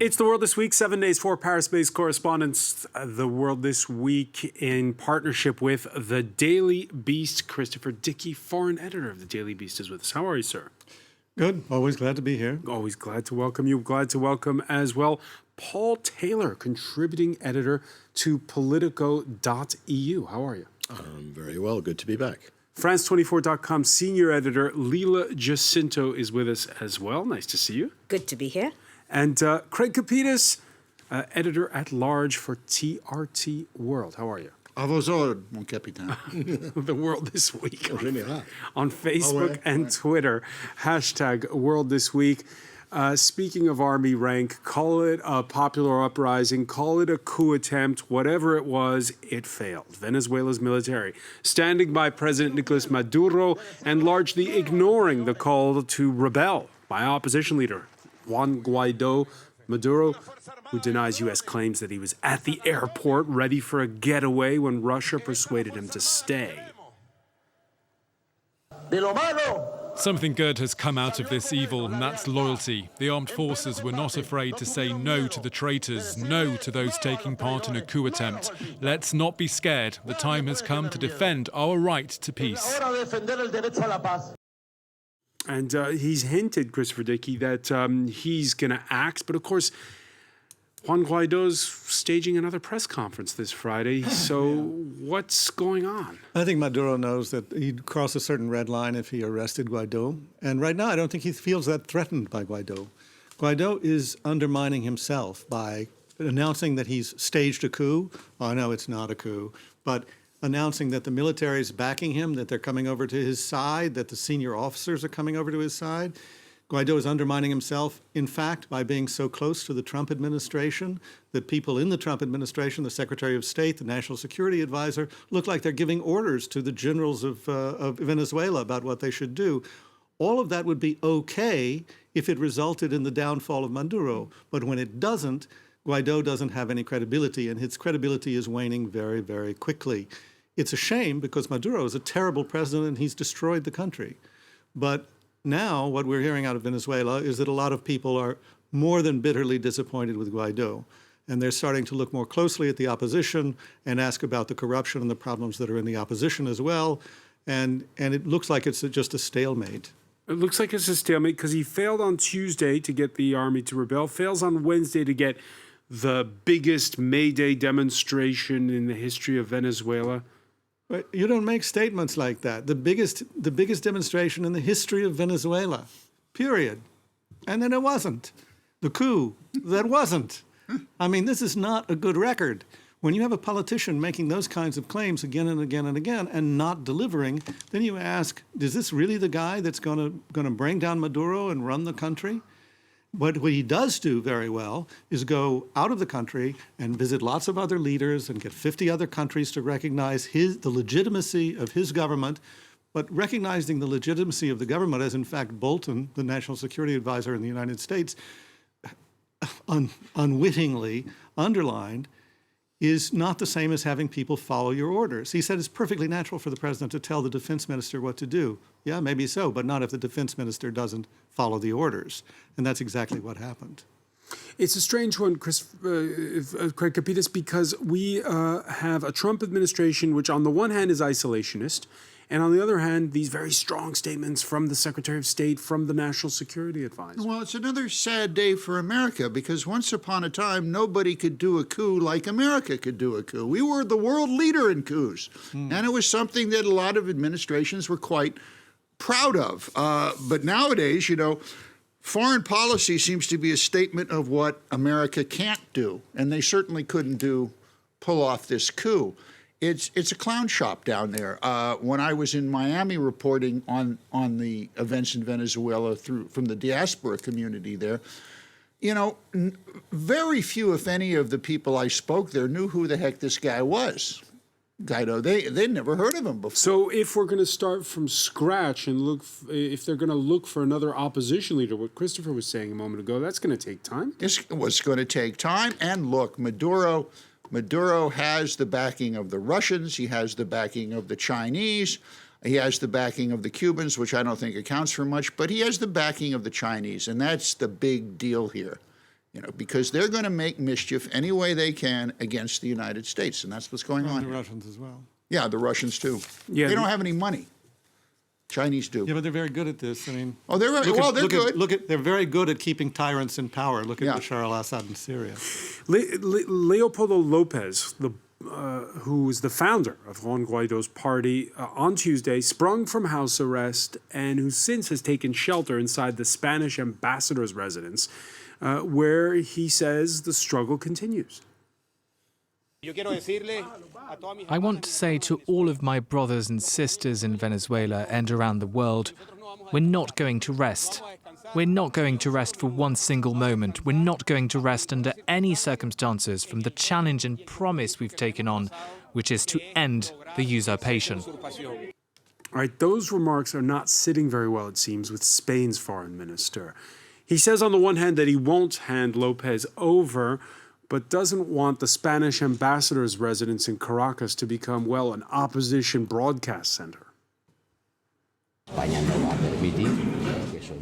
It's The World This Week, 7 days for Paris-based correspondents. The World This Week in partnership with the Daily Beast. Christopher Dickey, foreign editor of the Daily Beast, is with us. How are you, sir? Good. Always glad to be here. Always glad to welcome you. Glad to welcome as well Paul Taylor, contributing editor to Politico.eu. How are you? Very well. Good to be back. France24.com senior editor Lila Jacinto is with us as well. Nice to see you. Good to be here. And Craig Kapitas, editor-at-large for TRT World. How are you? À vos ordres, mon capitaine. The World This Week Général. on Facebook ouais, and Twitter. Hashtag World This Week. Speaking of army rank, call it a popular uprising, call it a coup attempt, whatever it was, it failed. Venezuela's military standing by President Nicolas Maduro and largely ignoring the call to rebel by opposition leader Juan Guaido. Maduro, who denies U.S. claims that he was at the airport ready for a getaway when Russia persuaded him to stay. Something good has come out of this evil, and that's loyalty. The armed forces were not afraid to say no to the traitors, no to those taking part in a coup attempt. Let's not be scared. The time has come to defend our right to peace. And he's hinted, Christopher Dickey, that he's going to act. But of course, Juan Guaido's staging another press conference this Friday. So what's going on? I think Maduro knows that he'd cross a certain red line if he arrested Guaido. And right now, I don't think he feels that threatened by Guaido. Guaido is undermining himself by announcing that he's staged a coup. Oh, no, it's not a coup. But announcing that the military is backing him, that they're coming over to his side, that the senior officers are coming over to his side. Guaido is undermining himself, in fact, by being so close to the Trump administration that people in the Trump administration, the Secretary of State, the National Security Advisor, look like they're giving orders to the generals of Venezuela about what they should do. All of that would be okay if it resulted in the downfall of Maduro. But when it doesn't, Guaido doesn't have any credibility, and his credibility is waning very, very quickly. It's a shame because Maduro is a terrible president and he's destroyed the country. But now what we're hearing out of Venezuela is that a lot of people are more than bitterly disappointed with Guaido. And they're starting to look more closely at the opposition and ask about the corruption and the problems that are in the opposition as well. And it looks like it's just a stalemate. It looks like it's a stalemate because he failed on Tuesday to get the army to rebel, fails on Wednesday to get the biggest May Day demonstration in the history of Venezuela. But you don't make statements like that. The biggest demonstration in the history of Venezuela, period. And then it wasn't. The coup, that wasn't. I mean, this is not a good record. When you have a politician making those kinds of claims again and again and again and not delivering, then you ask, is this really the guy that's going to bring down Maduro and run the country? But what he does do very well is go out of the country and visit lots of other leaders and get 50 other countries to recognize the legitimacy of his government, but recognizing the legitimacy of the government, as in fact Bolton, the National Security Advisor in the United States, unwittingly underlined, is not the same as having people follow your orders. He said it's perfectly natural for the president to tell the defense minister what to do. Yeah, maybe so, but not if the defense minister doesn't follow the orders. And that's exactly what happened. It's a strange one, Craig Kapitas, because we have a Trump administration which on the one hand is isolationist, and on the other hand, these very strong statements from the Secretary of State, from the National Security Advisor. Well, it's another sad day for America because once upon a time, nobody could do a coup like America could do a coup. We were the world leader in coups, and it was something that a lot of administrations were quite proud of. But nowadays, you know, foreign policy seems to be a statement of what America can't do, and they certainly couldn't pull off this coup. It's a clown shop down there. When I was in Miami reporting on the events in Venezuela from the diaspora community there, you know, very few, if any, of the people I spoke there knew who the heck this guy was. Guaido, they'd never heard of him before. So if we're going to start from scratch and look, if they're going to look for another opposition leader, what Christopher was saying a moment ago, that's going to take time. It's going to take time. And look, Maduro has the backing of the Russians. He has the backing of the Chinese. He has the backing of the Cubans, which I don't think accounts for much, but he has the backing of the Chinese, and that's the big deal here. because they're going to make mischief any way they can against the United States, and that's what's going on The here. Russians as well. Yeah, the Russians too. Yeah, They don't have any money. Chinese do. Yeah, but they're very good at this. I mean, Oh, they're good. They're very good at keeping tyrants in power. Look at Yeah. Bashar al-Assad in Syria. Leopoldo Lopez, who is the founder of Juan Guaido's party, on Tuesday sprung from house arrest and who since has taken shelter inside the Spanish ambassador's residence, where he says the struggle continues. I want to say to all of my brothers and sisters in Venezuela and around the world, we're not going to rest. We're not going to rest for one single moment. We're not going to rest under any circumstances from the challenge and promise we've taken on, which is to end the usurpation. All right, those remarks are not sitting very well, it seems, with Spain's foreign minister. He says on the one hand that he won't hand Lopez over, but doesn't want the Spanish ambassador's residence in Caracas to become, well, an opposition broadcast center.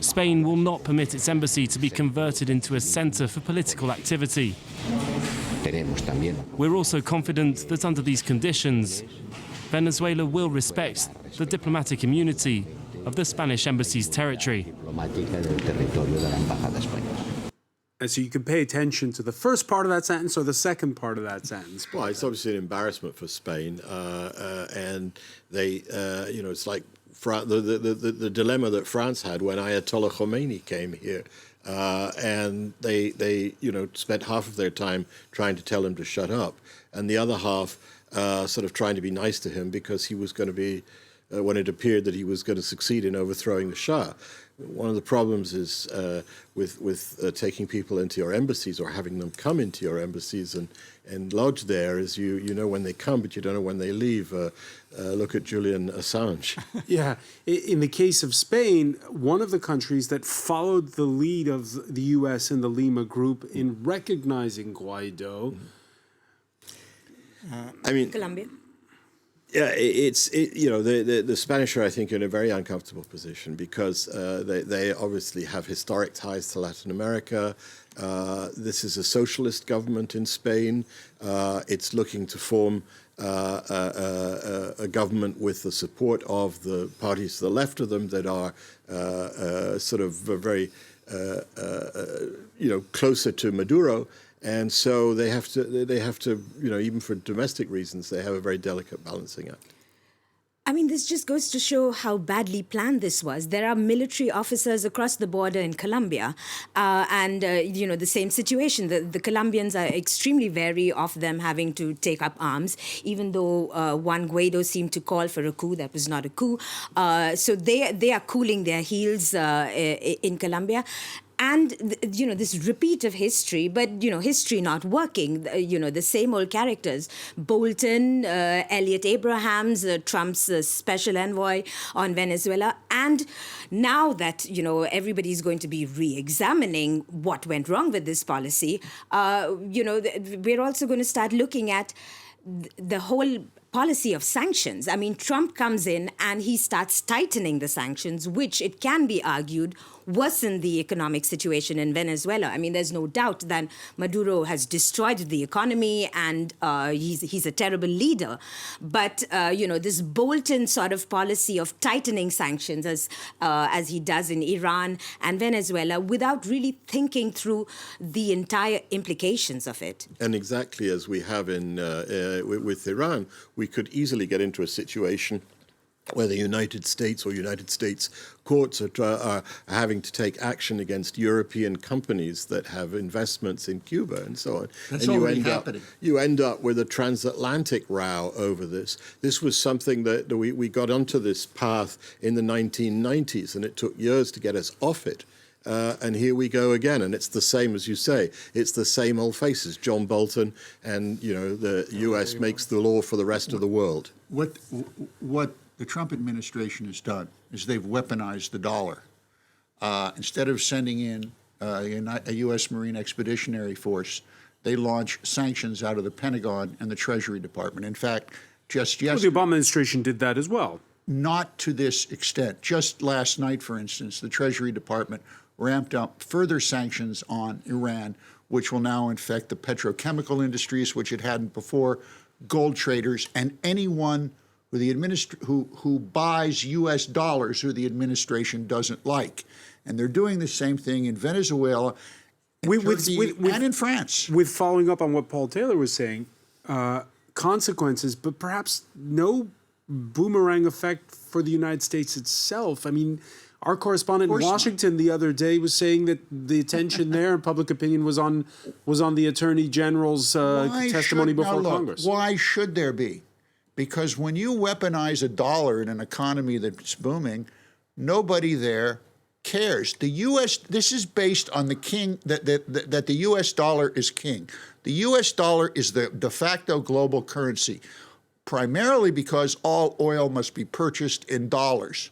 Spain will not permit its embassy to be converted into a centre for political activity. We're also confident that under these conditions, Venezuela will respect the diplomatic immunity of the Spanish embassy's territory. And so you can pay attention to the first part of that sentence or the second part of that sentence. Well, it's obviously an embarrassment for Spain, and they, it's like the dilemma that France had when Ayatollah Khomeini came here, and they spent half of their time trying to tell him to shut up, and the other half sort of trying to be nice to him because he was going to be, when it appeared that he was going to succeed in overthrowing the Shah. One of the problems is with taking people into your embassies or having them come into your embassies and lodge there is you know when they come, but you don't know when they leave. Look at Julian Assange. Yeah. In the case of Spain, one of the countries that followed the lead of the U.S. and the Lima Group in recognizing Guaido. I mean, Colombia. Yeah, the Spanish are, I think, in a very uncomfortable position because they obviously have historic ties to Latin America. This is a socialist government in Spain. It's looking to form a government with the support of the parties to the left of them that are sort of very, closer to Maduro. And so they have to, even for domestic reasons, they have a very delicate balancing act. I mean, this just goes to show how badly planned this was. There are military officers across the border in Colombia, and the same situation. The Colombians are extremely wary of them having to take up arms, even though Juan Guaido seemed to call for a coup. That was not a coup. So they are cooling their heels in Colombia. And, this repeat of history, but, history not working, the same old characters. Bolton, Elliot Abrahams, Trump's special envoy on Venezuela. And now that, everybody's going to be re-examining what went wrong with this policy, we're also going to start looking at the whole policy of sanctions. I mean, Trump comes in and he starts tightening the sanctions, which it can be argued worsen the economic situation in Venezuela. I mean, there's no doubt that Maduro has destroyed the economy and he's a terrible leader. But, this Bolton sort of policy of tightening sanctions as he does in Iran and Venezuela without really thinking through the entire implications of it. And exactly as we have with Iran, we could easily get into a situation where the United States or United States courts are having to take action against European companies that have investments in Cuba and so on. That's and already happening. You end up with a transatlantic row over this. This was something that we got onto this path in the 1990s, and it took years to get us off it. And here we go again, and it's the same as you say. It's the same old faces, John Bolton, and the U.S. makes the law for the rest of the world. What the Trump administration has done is they've weaponized the dollar. Instead of sending in a U.S. Marine Expeditionary Force, they launch sanctions out of the Pentagon and the Treasury Department. In fact, just yesterday... Well, the Obama administration did that as well. Not to this extent. Just last night, for instance, the Treasury Department ramped up further sanctions on Iran, which will now infect the petrochemical industries, which it hadn't before, gold traders, and anyone who buys U.S. dollars who the administration doesn't like. And they're doing the same thing in Venezuela, and in France. With following up on what Paul Taylor was saying, consequences, but perhaps no boomerang effect for the United States itself. I mean, our correspondent in Washington the other day was saying that the attention there and public opinion was on the Attorney General's testimony before Congress. Why should there be? Because when you weaponize a dollar in an economy that's booming, nobody there cares. The U.S. This is based on the king that the U.S. dollar is king. The U.S. dollar is the de facto global currency, primarily because all oil must be purchased in dollars.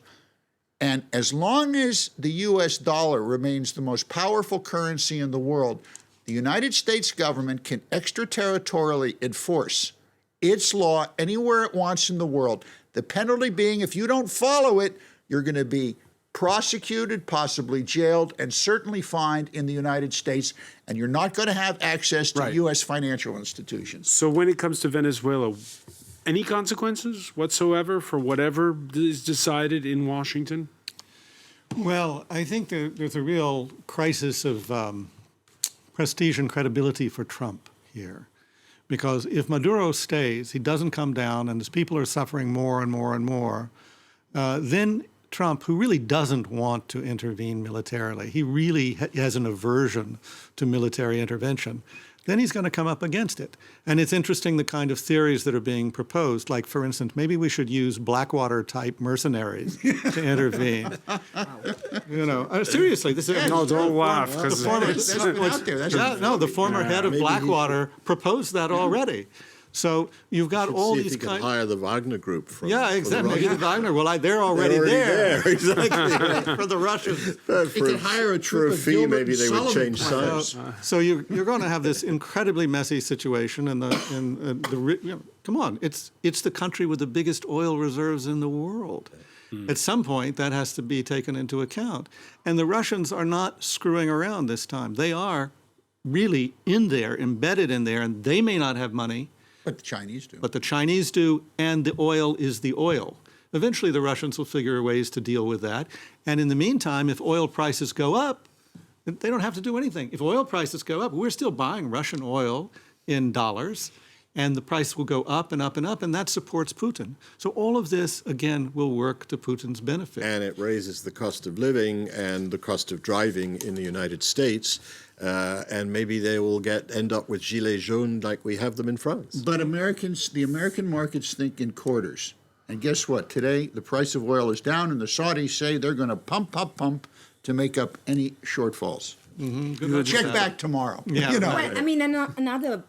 And as long as the U.S. dollar remains the most powerful currency in the world, the United States government can extraterritorially enforce its law anywhere it wants in the world. The penalty being, if you don't follow it, you're going to be prosecuted, possibly jailed, and certainly fined in the United States, and you're not going to have access to U.S. financial institutions. So when it comes to Venezuela, any consequences whatsoever for whatever is decided in Washington? Well, I think there's a real crisis of prestige and credibility for Trump here. Because if Maduro stays, he doesn't come down, and his people are suffering more and more and more, then Trump, who really doesn't want to intervene militarily, he really has an aversion to military intervention, then he's going to come up against it. And it's interesting the kind of theories that are being proposed, like, for instance, maybe we should use Blackwater-type mercenaries to intervene. You know, seriously, this is... No, don't laugh. The former head of Blackwater proposed that already. So you've got all these kind of... hire the Wagner group from... Yeah, exactly. Maybe the Wagner. Well, they're already there. Exactly. For the Russians. For a fee, maybe they would change sides. So you're going to have this incredibly messy situation, and come on, it's the country with the biggest oil reserves in the world. At some point, that has to be taken into account. And the Russians are not screwing around this time. They are really in there, embedded in there, and they may not have money. But the Chinese do. But the Chinese do, and the oil is the oil. Eventually, the Russians will figure ways to deal with that. And in the meantime, if oil prices go up, they don't have to do anything. If oil prices go up, we're still buying Russian oil in dollars, and the price will go up and up and up, and that supports Putin. So all of this, again, will work to Putin's benefit. And it raises the cost of living and the cost of driving in the United States. And maybe they will end up with gilets jaunes like we have them in France. But the American markets think in quarters. And guess what? Today, the price of oil is down, and the Saudis say they're going to pump to make up any shortfalls. Mm-hmm. Check back tomorrow. Yeah. You know. Well, I mean, another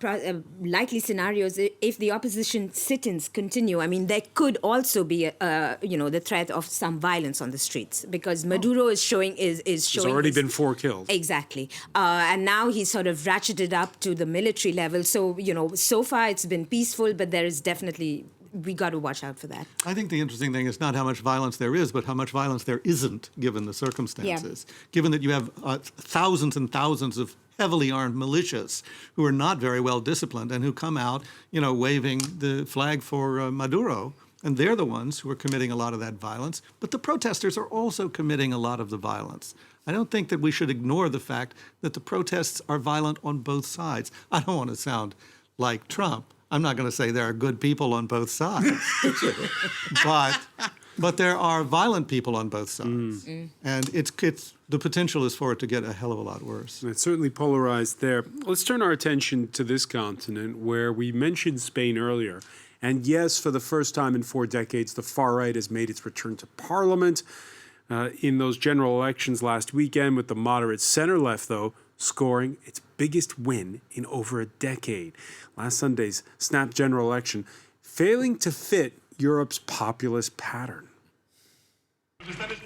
likely scenario is if the opposition sit-ins continue. I mean, there could also be, the threat of some violence on the streets because Maduro is showing. There's already been 4 killed. Exactly, and now he's sort of ratcheted up to the military level. So so far it's been peaceful, but there is definitely. We got to watch out for that. I think the interesting thing is not how much violence there is, but how much violence there isn't, given the circumstances. Yeah. Given that you have thousands and thousands of heavily armed militias who are not very well disciplined and who come out, waving the flag for Maduro, and they're the ones who are committing a lot of that violence. But the protesters are also committing a lot of the violence. I don't think that we should ignore the fact that the protests are violent on both sides. I don't want to sound like Trump. I'm not going to say there are good people on both sides, but there are violent people on both sides, and it's the potential is for it to get a hell of a lot worse. It's certainly polarized there. Let's turn our attention to this continent where we mentioned Spain earlier, and yes, for the first time in 4 decades, the far right has made its return to parliament in those general elections last weekend, with the moderate center-left, though, scoring its biggest win in over a decade. Last Sunday's snap general election failing to fit Europe's populist pattern.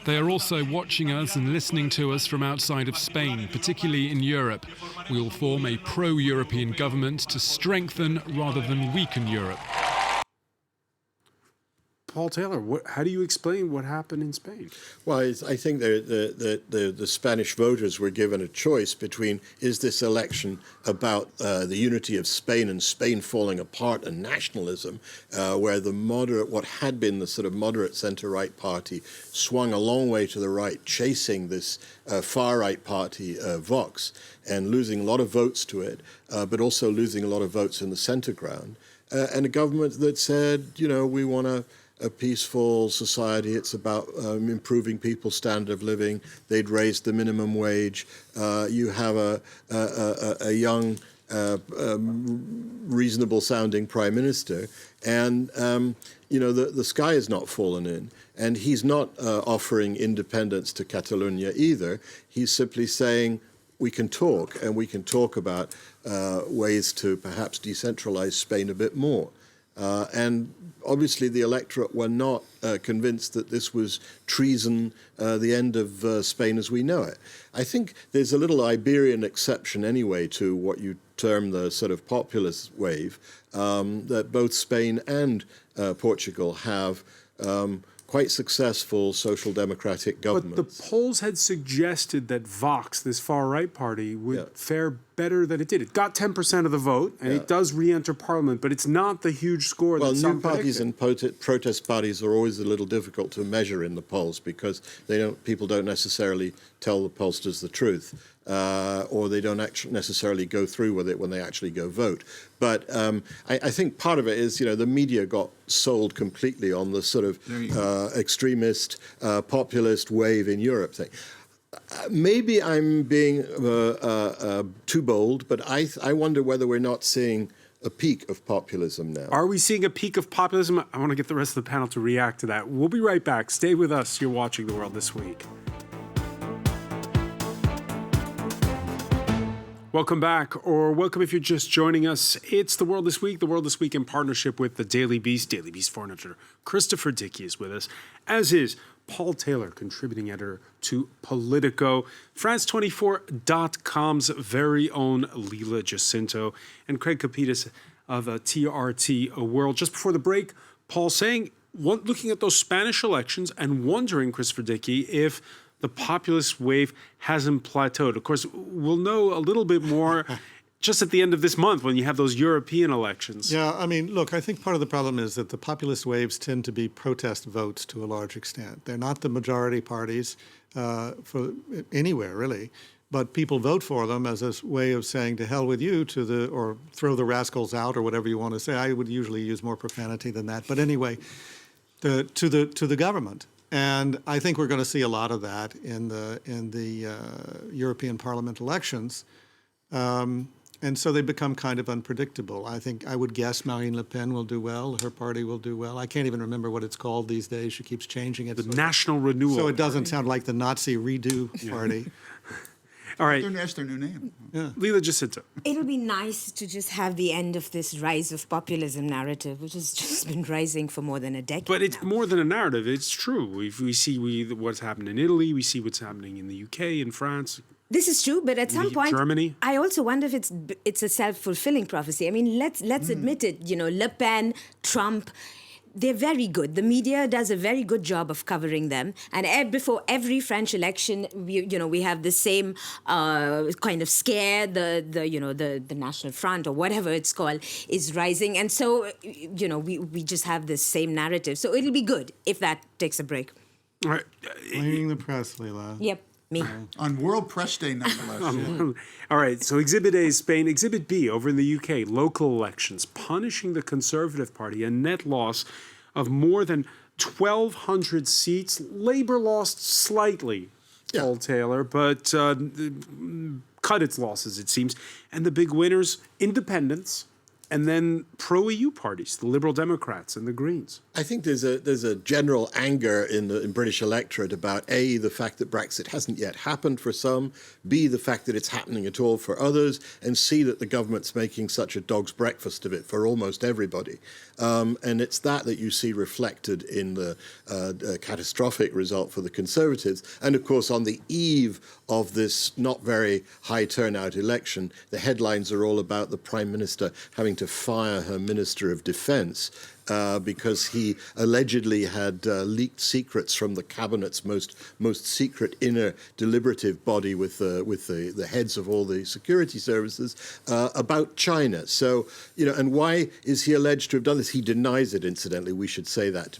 They are also watching us and listening to us from outside of Spain, particularly in Europe. We will form a pro-European government to strengthen rather than weaken Europe. Paul Taylor, how do you explain what happened in Spain? Well, I think the Spanish voters were given a choice between, is this election about the unity of Spain and Spain falling apart and nationalism, where what had been the sort of moderate centre-right party swung a long way to the right, chasing this far-right party, Vox, and losing a lot of votes to it, but also losing a lot of votes in the centre ground. And a government that said, we want a peaceful society. It's about improving people's standard of living. They'd raised the minimum wage. You have a young, reasonable-sounding prime minister, and the sky has not fallen in. And he's not offering independence to Catalonia either. He's simply saying, we can talk, and we can talk about ways to perhaps decentralize Spain a bit more. And obviously the electorate were not convinced that this was treason, the end of Spain as we know it. I think there's a little Iberian exception anyway to what you term the sort of populist wave, that both Spain and Portugal have quite successful social democratic governments. But the polls had suggested that Vox, this far-right party, would fare better than it did. It got 10% of the vote, and it does re-enter parliament, but it's not the huge score that some new parties predicted. and protest parties are always a little difficult to measure in the polls because people don't necessarily tell the pollsters the truth, or they don't actually necessarily go through with it when they actually go vote. But I think part of it is, the media got sold completely on the sort of extremist, populist wave in Europe thing. Maybe I'm being too bold, but I wonder whether we're not seeing a peak of populism now. Are we seeing a peak of populism? I want to get the rest of the panel to react to that. We'll be right back. Stay with us. You're watching The World This Week. Welcome back, or welcome if you're just joining us. It's The World This Week. The World This Week in partnership with the Daily Beast. Daily Beast foreign editor Christopher Dickey is with us, as is Paul Taylor, contributing editor to Politico, France24.com's very own Lila Jacinto, and Craig Capitas of TRT World. Just before the break, Paul saying, looking at those Spanish elections and wondering, Christopher Dickey, if the populist wave hasn't plateaued. Of course, we'll know a little bit more just at the end of this month when you have those European elections. Yeah, I mean, look, I think part of the problem is that the populist waves tend to be protest votes to a large extent. They're not the majority parties for anywhere, really. But people vote for them as a way of saying to hell with you or throw the rascals out or whatever you want to say. I would usually use more profanity than that. But anyway, to the government. And I think we're going to see a lot of that in the European Parliament elections. And so they become kind of unpredictable. I would guess Marine Le Pen will do well. Her party will do well. I can't even remember what it's called these days. She keeps changing it. The National Renewal. So it doesn't sound like the Nazi redo party. All right. That's their new name. Yeah. Lila Jacinto. It'll be nice to just have the end of this rise of populism narrative, which has just been rising for more than a decade. But it's now. more than a narrative. It's true. We see what's happened in Italy. We see what's happening in the UK, in France. This is true, but at some point, Germany. I also wonder if it's a self-fulfilling prophecy. I mean, let's admit it. Le Pen, Trump. They're very good. The media does a very good job of covering them. And before every French election, we have the same kind of scare. The National Front or whatever it's called is rising, and so we just have this same narrative. So it'll be good if that takes a break. All right. Blaming the press, Leila. Yep. Me. On World Press Day, nonetheless. All right, so Exhibit A is Spain. Exhibit B, over in the UK, local elections, punishing the Conservative Party, a net loss of more than 1,200 seats. Labour lost slightly, Paul Taylor, but cut its losses, it seems. And the big winners, independents, and then pro-EU parties, the Liberal Democrats and the Greens. I think there's a general anger in the British electorate about A, the fact that Brexit hasn't yet happened for some, B, the fact that it's happening at all for others, and C, that the government's making such a dog's breakfast of it for almost everybody. And it's that you see reflected in the catastrophic result for the Conservatives. And of course, on the eve of this not very high turnout election, the headlines are all about the Prime Minister having to fire her Minister of Defence. because he allegedly had leaked secrets from the cabinet's most secret inner deliberative body with the heads of all the security services about China. So, and why is he alleged to have done this? He denies it, incidentally. We should say that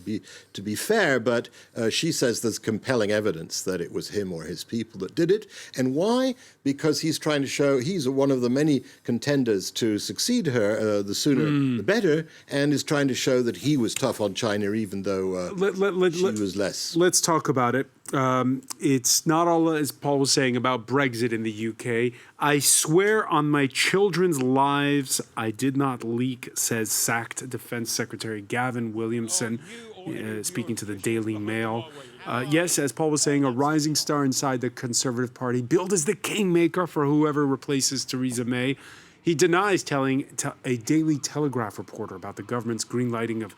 to be fair, but she says there's compelling evidence that it was him or his people that did it. And why? Because he's trying to show he's one of the many contenders to succeed her, the sooner the better, and is trying to show that he was tough on China even though she was less. Let's talk about it. It's not all, as Paul was saying, about Brexit in the UK. I swear on my children's lives I did not leak, says sacked Defense Secretary Gavin Williamson, speaking to the Daily Mail. Yes, as Paul was saying, a rising star inside the Conservative Party, billed as the kingmaker for whoever replaces Theresa May. He denies telling a Daily Telegraph reporter about the government's greenlighting of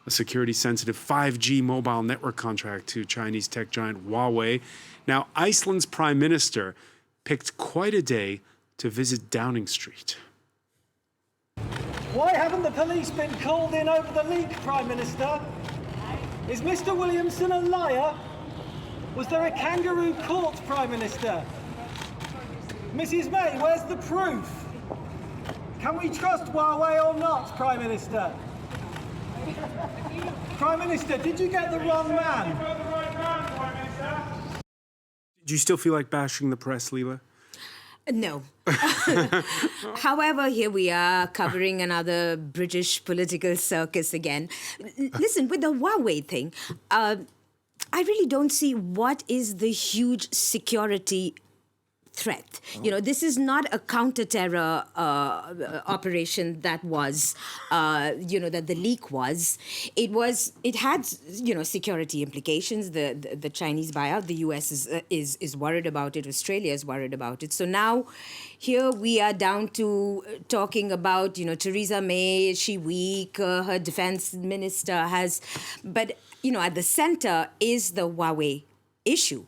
a security-sensitive 5G mobile network contract to Chinese tech giant Huawei. Now, Iceland's prime minister picked quite a day to visit Downing Street. Why haven't the police been called in over the leak, Prime Minister? Is Mr. Williamson a liar? Was there a kangaroo court, Prime Minister? Mrs. May, where's the proof? Can we trust Huawei or not, Prime Minister? Prime Minister, did you get the wrong man? Do you still feel like bashing the press, Leela? No. However, here we are covering another British political circus again. Listen, with the Huawei thing, I really don't see what is the huge security threat. This is not a counter-terror operation that was, that the leak was. It had, security implications. The Chinese buyout, the US is worried about it. Australia is worried about it. So now, here we are down to talking about, Theresa May, is she weak? Her defense minister has, but at the center is the Huawei issue,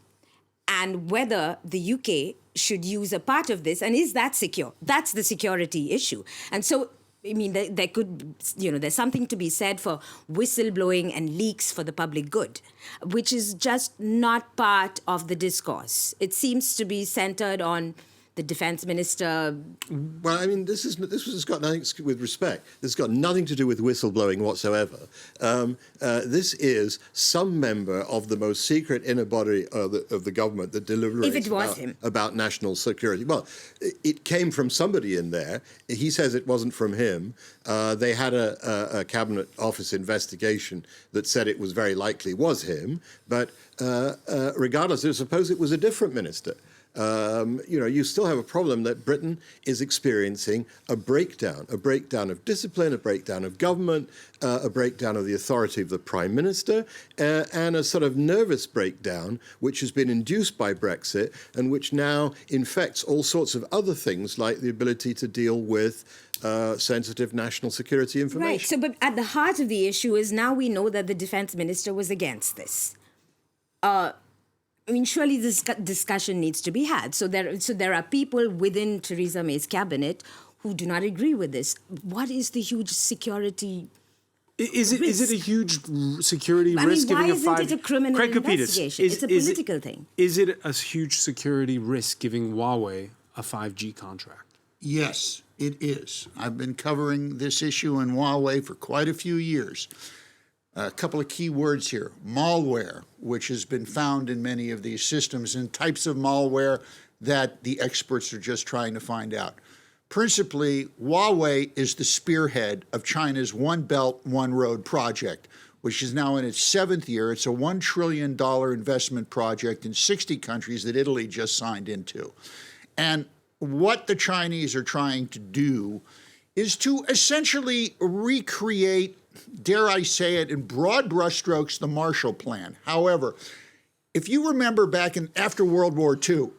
and whether the UK should use a part of this, and is that secure? That's the security issue. And so, there could, there's something to be said for whistleblowing and leaks for the public good, which is just not part of the discourse. It seems to be centered on the defense minister. Well, this has got nothing, with respect, this has got nothing to do with whistleblowing whatsoever. This is some member of the most secret inner body of the government that deliberates about national security. Well, it came from somebody in there. He says it wasn't from him. They had a cabinet office investigation that said it was very likely was him. But regardless, suppose it was a different minister. You still have a problem that Britain is experiencing a breakdown of discipline, a breakdown of government, a breakdown of the authority of the Prime Minister, and a sort of nervous breakdown which has been induced by Brexit and which now infects all sorts of other things like the ability to deal with sensitive national security information. Right, so but at the heart of the issue is now we know that the defense minister was against this. Surely this discussion needs to be had. So there are people within Theresa May's cabinet who do not agree with this. What is the huge security risk? Is it a huge security risk? Why giving isn't it a criminal investigation? It's a political thing. Is it a huge security risk giving Huawei a 5G contract? Yes, it is. I've been covering this issue in Huawei for quite a few years. A couple of key words here. Malware, which has been found in many of these systems, and types of malware that the experts are just trying to find out. Principally, Huawei is the spearhead of China's One Belt, One Road project, which is now in its 7th year. It's a $1 trillion investment project in 60 countries that Italy just signed into. And what the Chinese are trying to do is to essentially recreate, dare I say it, in broad brushstrokes, the Marshall Plan. However, if you remember after World War II,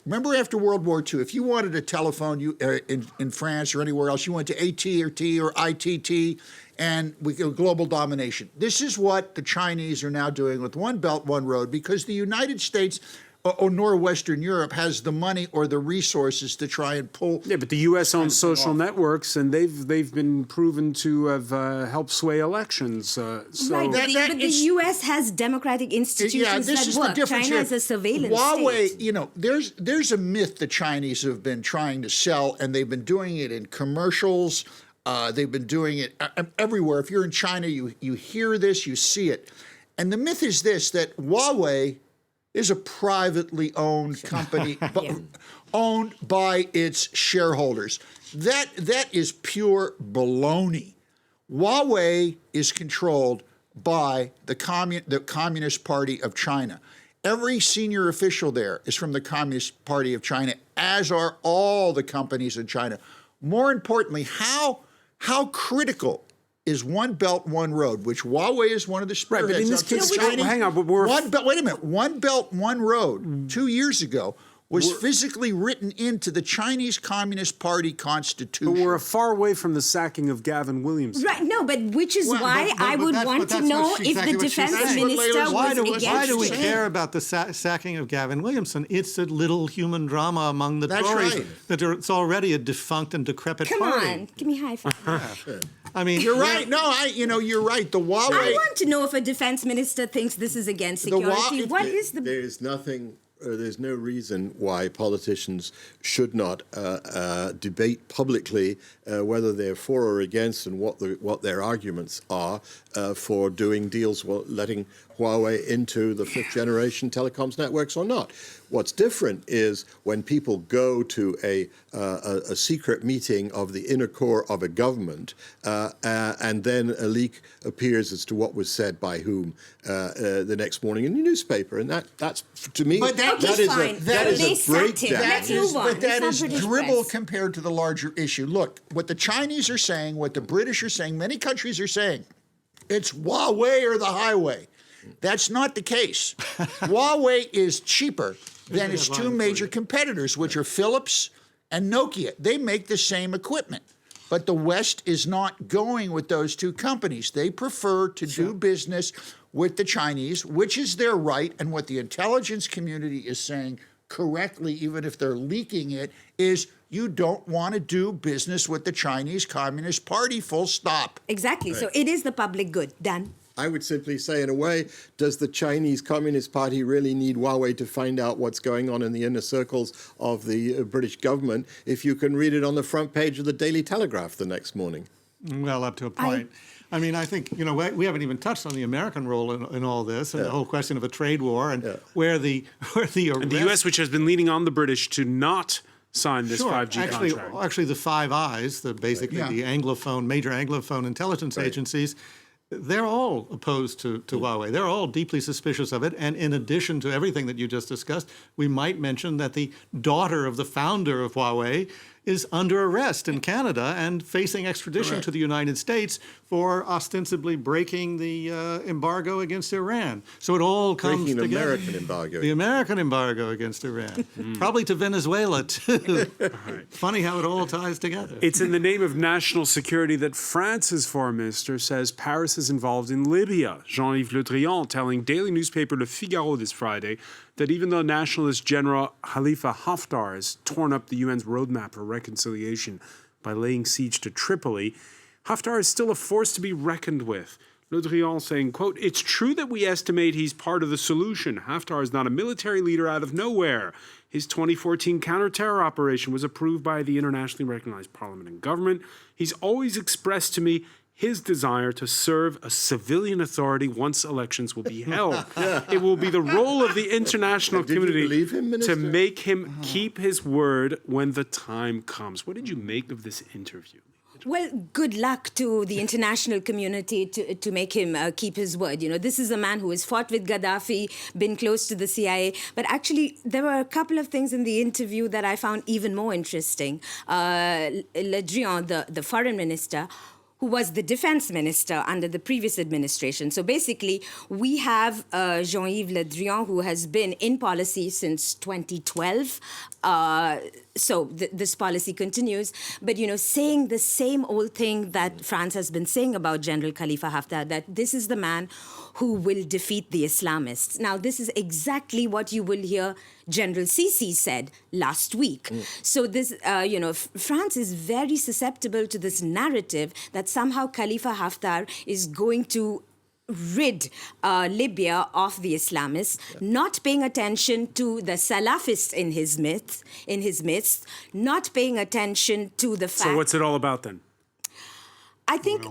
if you wanted a telephone in France or anywhere else, you went to AT&T or ITT, and we go global domination. This is what the Chinese are now doing with One Belt, One Road, because the United States nor Western Europe has the money or the resources to try and pull. Yeah, but the U.S. owns social networks, and they've been proven to have helped sway elections. So Right, but the U.S. has democratic institutions this that is work. the difference China here. is a surveillance Huawei, state. there's a myth the Chinese have been trying to sell, and they've been doing it in commercials. They've been doing it everywhere. If you're in China, you hear this, you see it. And the myth is this, that Huawei is a privately owned company, owned by its shareholders. That is pure baloney. Huawei is controlled by the Communist Party of China. Every senior official there is from the Communist Party of China, as are all the companies in China. More importantly, how critical is One Belt, One Road, which Huawei is one of the spearheads. Right, but in this case, hang on, but wait a minute. One Belt, One Road, 2 years ago, was physically written into the Chinese Communist Party constitution. But we're far away from the sacking of Gavin Williamson. Right, no, but which is why I would want to know if the defense minister was against Why do we it. care about the sacking of Gavin Williamson? It's a little human drama among the Tories. Right. That it's already a defunct and decrepit Come party. on, give me a high five. I mean, You're right. No, you're right. The Huawei. I want to know if a defense minister thinks this is against security. What is the... There is nothing. There's no reason why politicians should not debate publicly whether they're for or against and what their arguments are for doing deals, letting Huawei into the fifth generation telecoms networks or not. What's different is when people go to a secret meeting of the inner core of a government and then a leak appears as to what was said by whom the next morning in the newspaper. And that's to me, But that is a breakdown. Let's move on. But that It's is not British dribble press. compared to the larger issue. Look, what the Chinese are saying, what the British are saying, many countries are saying, it's Huawei or the highway. That's not the case. Huawei is cheaper than its two major competitors, which are Philips and Nokia. They make the same equipment. But the West is not going with those two companies. They prefer to do business with the Chinese, which is their right. And what the intelligence community is saying correctly, even if they're leaking it, is you don't want to do business with the Chinese Communist Party, full stop. Exactly. So it is the public good. Dan? I would simply say, in a way, does the Chinese Communist Party really need Huawei to find out what's going on in the inner circles of the British government if you can read it on the front page of the Daily Telegraph the next morning? Well, up to a point. I mean, I think, we haven't even touched on the American role in all this and the whole question of a trade war and where the And the U.S., which has been leaning on the British to not sign this 5G contract. Actually, the Five Eyes, the Anglophone, major Anglophone intelligence agencies, they're all opposed to Huawei. They're all deeply suspicious of it. And in addition to everything that you just discussed, we might mention that the daughter of the founder of Huawei is under arrest in Canada and facing extradition to the United States for ostensibly breaking the embargo against Iran. So it all comes Breaking together. American embargo. The American embargo against Iran. Probably to Venezuela, too. Funny how it all ties together. It's in the name of national security that France's foreign minister says Paris is involved in Libya. Jean-Yves Le Drian telling daily newspaper Le Figaro this Friday that even though nationalist General Khalifa Haftar has torn up the UN's roadmap for reconciliation by laying siege to Tripoli, Haftar is still a force to be reckoned with. Le Drian saying, quote, "It's true that we estimate he's part of the solution. Haftar is not a military leader out of nowhere. His 2014 counter-terror operation was approved by the internationally recognized parliament and government. He's always expressed to me his desire to serve a civilian authority once elections will be held. It will be the role of the international community to make him keep his word when the time comes." What did you make of this interview? Well, good luck to the international community to make him keep his word. This is a man who has fought with Gaddafi, been close to the CIA. But actually, there were a couple of things in the interview that I found even more interesting. Le Drian, the foreign minister, who was the defense minister under the previous administration. So basically, we have Jean-Yves Le Drian, who has been in policy since 2012. So this policy continues. But, saying the same old thing that France has been saying about General Khalifa Haftar, that this is the man who will defeat the Islamists. Now, this is exactly what you will hear General Sisi said last week. So this, France is very susceptible to this narrative that somehow Khalifa Haftar is going to rid Libya of the Islamists, not paying attention to the Salafists in his midst, not paying attention to the fact. So what's it all about then? I think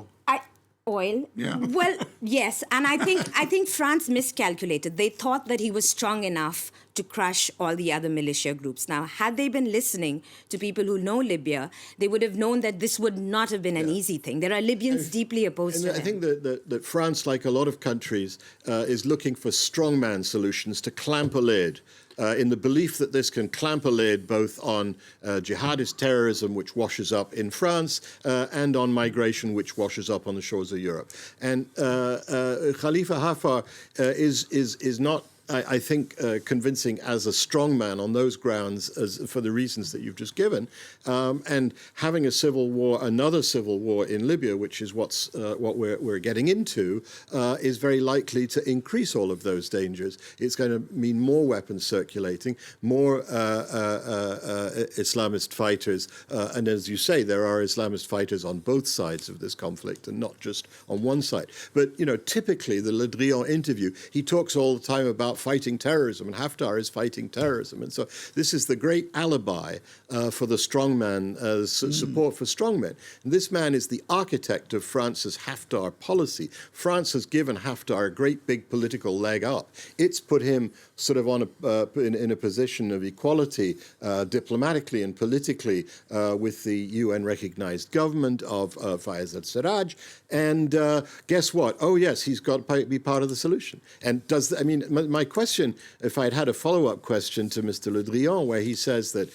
oil. Yeah. Well, yes, and I think France miscalculated. They thought that he was strong enough to crush all the other militia groups. Now, had they been listening to people who know Libya, they would have known that this would not have been an easy thing. There are Libyans deeply opposed to I him. think that France, like a lot of countries, is looking for strongman solutions to clamp a lid. In the belief that this can clamp a lid both on jihadist terrorism, which washes up in France, and on migration, which washes up on the shores of Europe. And Khalifa Haftar is not, I think, convincing as a strongman on those grounds, for the reasons that you've just given. And having a civil war, another civil war in Libya, which is what we're getting into, is very likely to increase all of those dangers. It's going to mean more weapons circulating, more Islamist fighters, and as you say, there are Islamist fighters on both sides of this conflict, and not just on one side. But typically, the Le Drian interview, he talks all the time about fighting terrorism, and Haftar is fighting terrorism, and so this is the great alibi for the strongman, support for strongmen. And this man is the architect of France's Haftar policy. France has given Haftar a great big political leg up. It's put him sort of on in a position of equality, diplomatically and politically, with the UN-recognized government of Fayez al-Sarraj. And guess what? Oh yes, he's got to be part of the solution. And my question, if I'd had a follow-up question to Mr. Le Drian, where he says that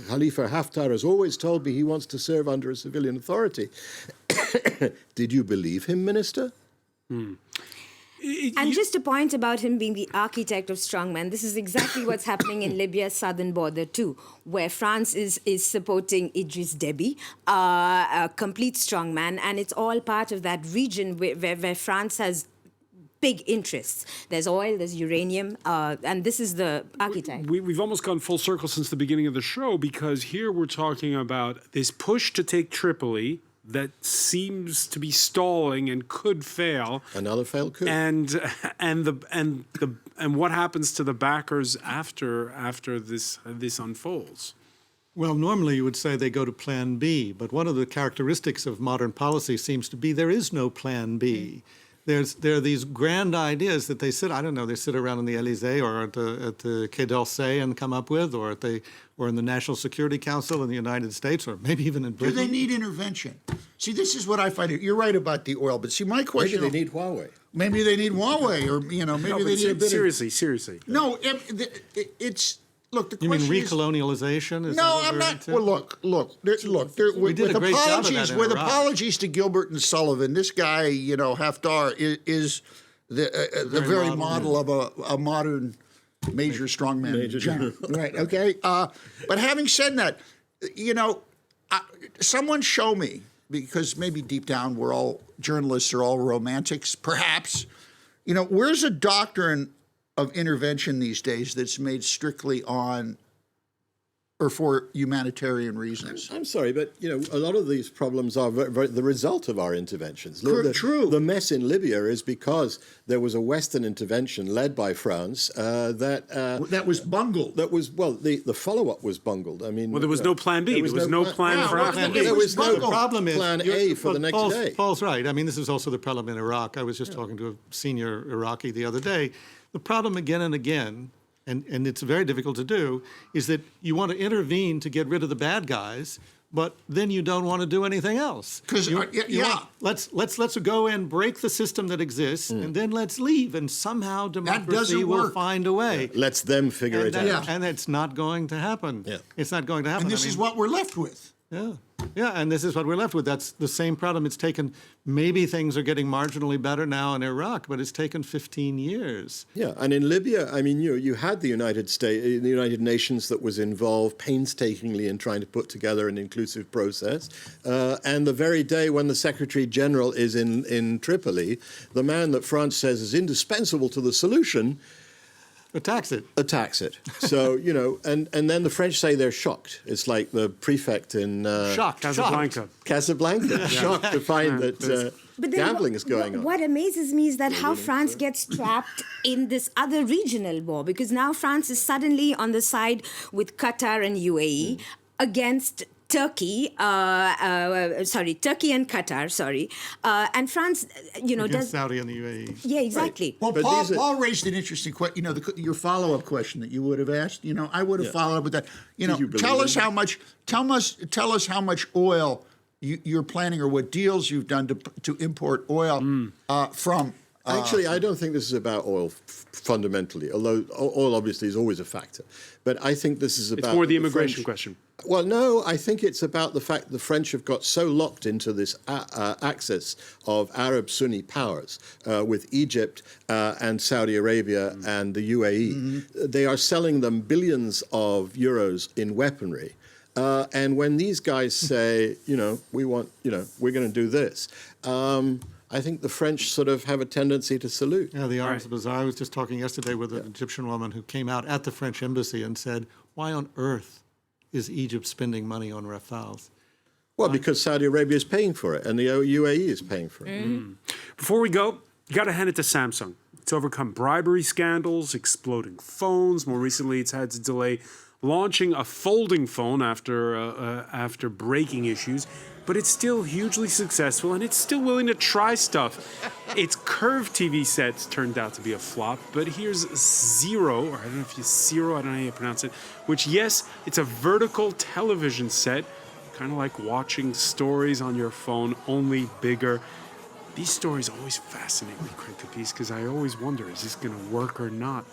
Khalifa Haftar has always told me he wants to serve under a civilian authority. Did you believe him, Minister? And just a point about him being the architect of strongmen. This is exactly what's happening in Libya's southern border too, where France is supporting Idris Deby, a complete strongman, and it's all part of that region where France has big interests. There's oil, there's uranium, and this is the architect. We've almost gone full circle since the beginning of the show, because here we're talking about this push to take Tripoli that seems to be stalling and could fail. Another failed coup. And what happens to the backers after this unfolds? Well, normally you would say they go to Plan B, but one of the characteristics of modern policy seems to be there is no Plan B. There are these grand ideas that they sit around in the Élysée or at the Quai d'Orsay and come up with, or in the National Security Council in the United States, or maybe even in Britain. Do they need intervention? See, this is what I find. You're right about the oil, but see, my question. Maybe they need Huawei. Maybe they need Huawei, or maybe they need a bit. Seriously. No, it's. Look, the You mean question recolonialization? Is no, that what I'm we're not. into? Well, look. We did a great job of that in with Iraq. apologies to Gilbert and Sullivan, this guy, Haftar, is the very model of a modern major strongman general. Right, okay? But having said that, someone show me, because maybe deep down journalists are all romantics, perhaps. Where's a doctrine of intervention these days that's made strictly on or for humanitarian reasons? I'm sorry, but a lot of these problems are the result of our interventions. True. The mess in Libya is because there was a Western intervention led by France that was bungled. The follow-up was bungled. I mean, Well, there was no Plan B. There was no plan for Africa. There was no problem is Plan A for the next day. Paul's right. I mean, this is also the problem in Iraq. I was just talking to a senior Iraqi the other day. The problem again and again, and it's very difficult to do, is that you want to intervene to get rid of the bad guys, but then you don't want to do anything else. Because let's go and break the system that exists, and then let's leave, and somehow democracy will find a way. Let's them figure it out. And it's not going to happen. Yeah. It's not going to happen. And this is what we're left with. Yeah. Yeah, and this is what we're left with. That's the same problem. It's taken, maybe things are getting marginally better now in Iraq, but it's taken 15 years. Yeah, and in Libya, I mean, you had the United Nations that was involved painstakingly in trying to put together an inclusive process. And the very day when the Secretary General is in Tripoli, the man that France says is indispensable to the solution Attacks it. So, and then the French say they're shocked. It's like the prefect in Casablanca. Shocked to find that gambling is going on. What amazes me is that how France gets trapped in this other regional war, because now France is suddenly on the side with Qatar and UAE against Turkey, Turkey and Qatar, and France, Against Saudi and the UAE. Yeah, exactly. Well, Paul raised an interesting question. Your follow-up question that you would have asked. I would have followed up with that. Tell us how much oil you're planning, or what deals you've done to import oil from. Actually, I don't think this is about oil fundamentally, although oil obviously is always a factor. But I think this is about... It's more the immigration question. Well, no, I think it's about the fact the French have got so locked into this axis of Arab Sunni powers with Egypt and Saudi Arabia and the UAE. Mm-hmm. They are selling them billions of euros in weaponry. And when these guys say, we want, we're going to do this, I think the French sort of have a tendency to salute. Yeah, the Arabs Bazaar. I was just talking yesterday with an Egyptian woman who came out at the French embassy and said, why on earth is Egypt spending money on Rafales? Well, because Saudi Arabia is paying for it and the UAE is paying for it. Mm. Before we go, you got to hand it to Samsung. It's overcome bribery scandals, exploding phones. More recently, it's had to delay launching a folding phone after breaking issues. But it's still hugely successful, and it's still willing to try stuff. Its curved TV sets turned out to be a flop, but here's Zero, or I don't know how you pronounce it, which, yes, it's a vertical television set, kind of like watching stories on your phone, only bigger. These stories always fascinate me, Craig Capiz, because I always wonder, is this going to work or not?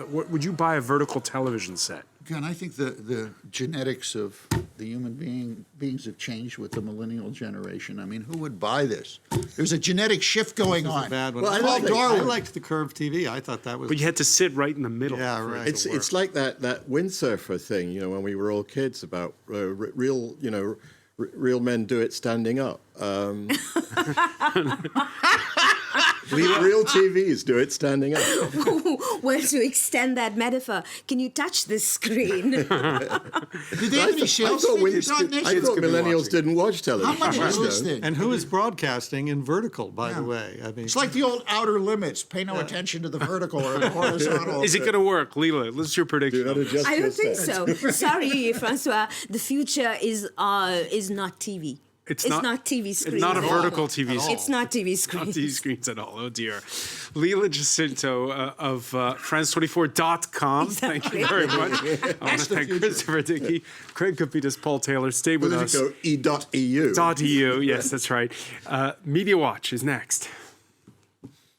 Would you buy a vertical television set? Again, I think the genetics of the human beings have changed with the millennial generation. I mean, who would buy this? There's a genetic shift going on. A bad one. Well, I liked the curved TV. I thought that was... But you had to sit right in the middle. Yeah, right. It's like that windsurfer thing, when we were all kids, about real men do it standing up. Real TVs do it standing up. Well, to extend that metaphor, can you touch the screen? Do they have any sales figures on this? I thought millennials didn't watch television. How much is this thing? And who is broadcasting in vertical, by the way? I mean, it's like the old Outer Limits. Pay no attention to the vertical or the horizontal. Is it going to work, Leela? What's your prediction? I don't think so. Sorry, Francois. The future is not TV. It's not TV screens. It's not a vertical TV screen. It's not TV screens. Not TV screens at all. Oh, dear. Leela Jacinto of France24.com. Exactly. Thank you very much. I want to thank Christopher Dickey, Craig Capitas, Paul Taylor. Stay with us. E.eu. .eu. Yes, that's right. Media Watch is next.